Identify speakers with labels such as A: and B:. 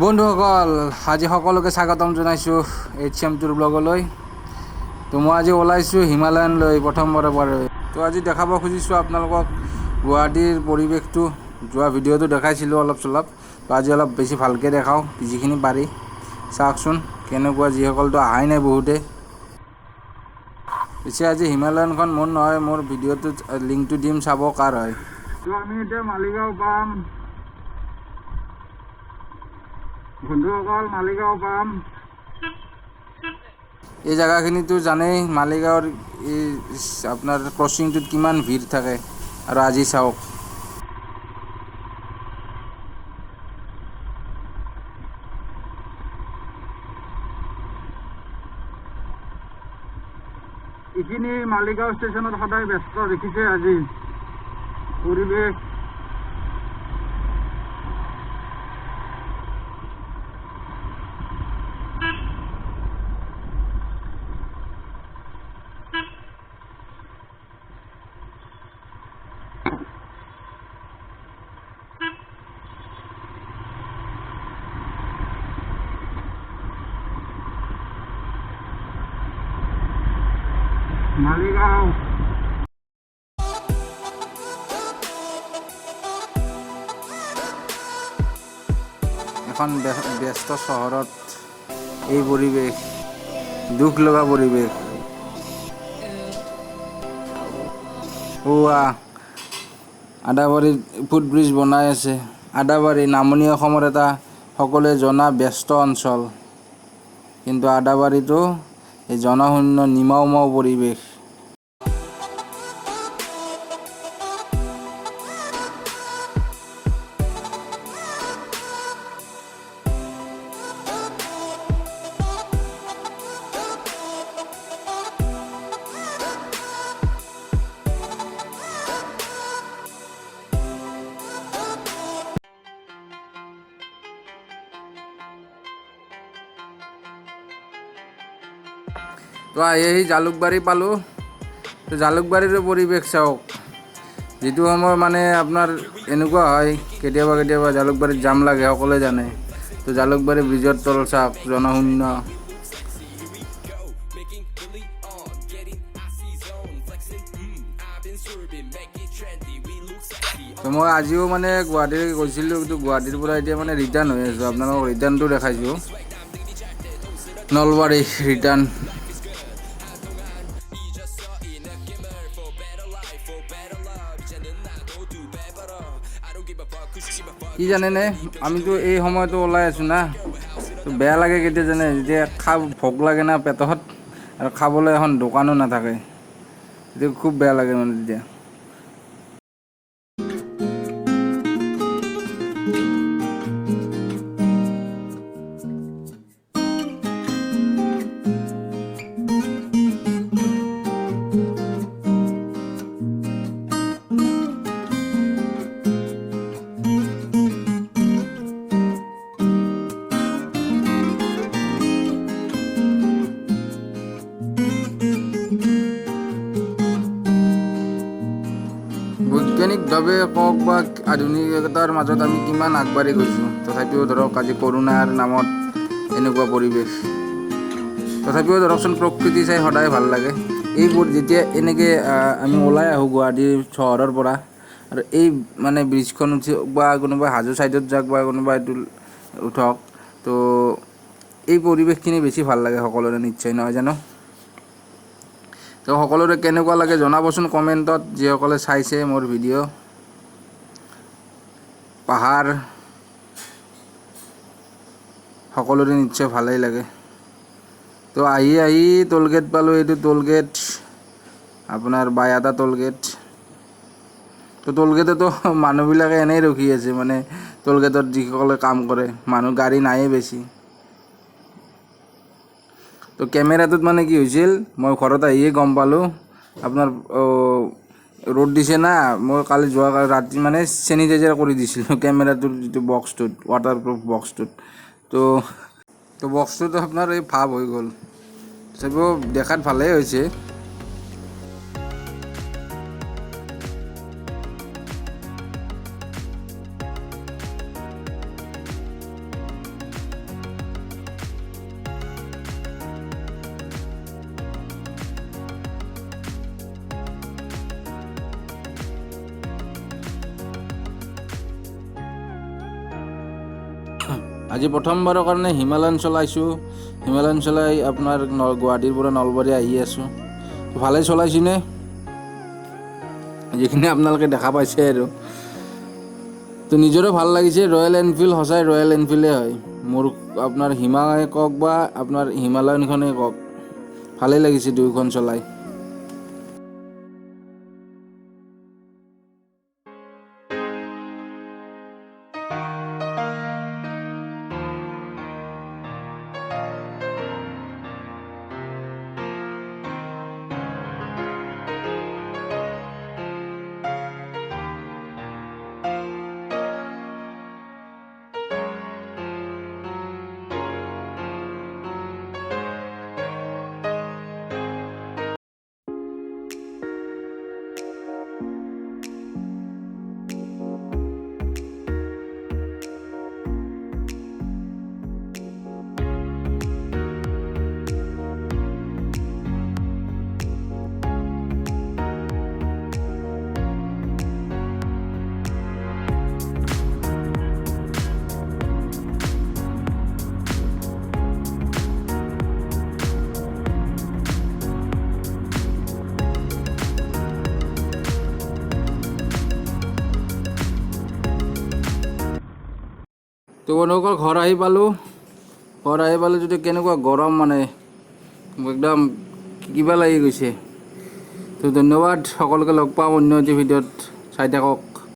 A: বন্ধুসকল আজি সকলোকে স্বাগতম জনাইছোঁ HM টুৰ ব্লগলৈ। তো মই আজি ওলাইছোঁ হিমালয়ানলৈ প্ৰথমবাৰৰ বাবে। তো আজি দেখাব খুজিছোঁ আপোনালোকক গুৱাহাটীৰ পৰিৱেশটো। যোৱা ভিডিঅ'টো দেখাইছিলোঁ অলপ চলপ, তো আজি অলপ বেছি ভালকৈ দেখাওঁ যিখিনি পাৰি। চাওকচোন কেনেকুৱা, যিসকলতো অহাই নাই বহুতে। পিছে আজি হিমালয়ানখন মোৰ নহয়, মোৰ ভিডিঅ'টোত লিংকটো দিম, চাব কাৰ হয়। তো আমি এতিয়া মালিগাঁও পাম বন্ধুসকল, মালিগাঁও পাম। এই জেগাখিনিতো জানেই, মালিগাঁৱৰ এই আপোনাৰ ক্ৰচিংটোত কিমান ভিৰ থাকে। আৰু আজি চাওক, এইখিনি মালিগাঁও ষ্টেচনত সদায় ব্যস্ত দেখিছে আজি পৰিৱেশ। মালিগাঁও এখন ব্যস্ত চহৰত এই পৰিৱেশ, দুখ লগা পৰিৱেশ। আদাবাৰীত ফুটব্ৰিজ বনাই আছে। আদাবাৰী নামনি অসমৰ এটা সকলোৱে জনা ব্যস্ত অঞ্চল, কিন্তু আদাবাৰীতো এই জনশূন্য নিমাওমাও পৰিৱেশ। তো আহি জালুকবাৰী পালোঁ। তো জালুকবাৰীৰো পৰিৱেশ চাওক। যিটো সময় মানে আপোনাৰ এনেকুৱা হয়, কেতিয়াবা কেতিয়াবা জালুকবাৰীত জাম লাগে, সকলোৱে জানে। তো জালুকবাৰী ব্ৰিজৰ তল চাওক, জনশূন্য। তো মই আজিও মানে গুৱাহাটী গৈছিলোঁ, কিন্তু গুৱাহাটীৰ পৰা এতিয়া মানে ৰিটাৰ্ণ হৈ আছোঁ। আপোনালোকক ৰিটাৰ্ণটো দেখাইছোঁ, নলবাৰী ৰিটাৰ্ণ। কি জানেনে, আমিতো এই সময়তো ওলাই আছোঁ না, তো বেয়া লাগে কেতিয়া জানে, যেতিয়া ভোক লাগে না পেটত, আৰু খাবলৈ এখন দোকানো নাথাকে, তেতিয়া খুব বেয়া লাগে মানে তেতিয়া। বৈজ্ঞানিকভাৱে কওক বা আধুনিকতাৰ মাজত আমি কিমান আগবাঢ়ি গৈছোঁ, তথাপিও ধৰক আজি কৰোণাৰ নামত এনেকুৱা পৰিৱেশ। তথাপিও ধৰকচোন প্ৰকৃতি চাই সদায় ভাল লাগে। এইবোৰ যেতিয়া এনেকৈ আমি ওলাই আহোঁ গুৱাহাটী চহৰৰ পৰা, আৰু এই মানে ব্ৰিজখন উঠি বা কোনোবা হাজো ছাইডত যাওক বা কোনোবা এইটো উঠক, তো এই পৰিৱেশখিনি বেছি ভাল লাগে সকলোৰে, নিশ্চয় নহয় জানো? তো সকলোৰে কেনেকুৱা লাগে জনাবচোন কমেণ্টত, যিসকলে চাইছে মোৰ ভিডিঅ'। পাহাৰ সকলোৰে নিশ্চয় ভালেই লাগে। তো আহি টোলগেট পালোঁ। এইটো টোলগেট আপোনাৰ বাইহাটা টোলগেট। তো টোলগেটতো মানুহবিলাকে এনেই ৰখি আছে, মানে টোলগেটত যিসকলে কাম কৰে, মানুহ গাড়ী নায়েই বেছি। তো কেমেৰাটোত মানে কি হৈছিল, মই ঘৰত আহিয়ে গম পালোঁ, আপোনাৰ ৰ'দ দিছে না, মই কালি যোৱাকালি ৰাতি মানে চেনিটাইজাৰ কৰি দিছিলোঁ কেমেৰাটোৰ যিটো বক্সটোত, ৱাটাৰপ্ৰুফ বক্সটোত। তো বক্সটোতো আপোনাৰ এই ভাৱ হৈ গ'ল। তথাপিও দেখাত ভালেই হৈছে। আজি প্ৰথমবাৰৰ কাৰণে হিমালয়ান চলাইছোঁ। হিমালয়ান চলাই আপোনাৰ গুৱাহাটীৰ পৰা নলবাৰী আহি আছোঁ। ভালেই চলাইছিনে, যিখিনি আপোনালোকে দেখা পাইছে আৰু। তো নিজৰো ভাল লাগিছে। ৰয়েল এনফিল্ড সঁচাই ৰয়েল এনফিল্ডে হয় মোৰ। আপোনাৰ হিমালয় কওক বা আপোনাৰ হিমালয়ানখনেই কওক, ভালেই লাগিছে দুয়োখন চলাই। তো বন্ধুসকল ঘৰ আহি পালোঁ যদি কেনেকুৱা গৰম মানে একদম কিবা লাগি গৈছে। তো ধন্যবাদ, সকলোকে লগ পাম অন্য এটি ভিডিঅ'ত, চাই থাকক।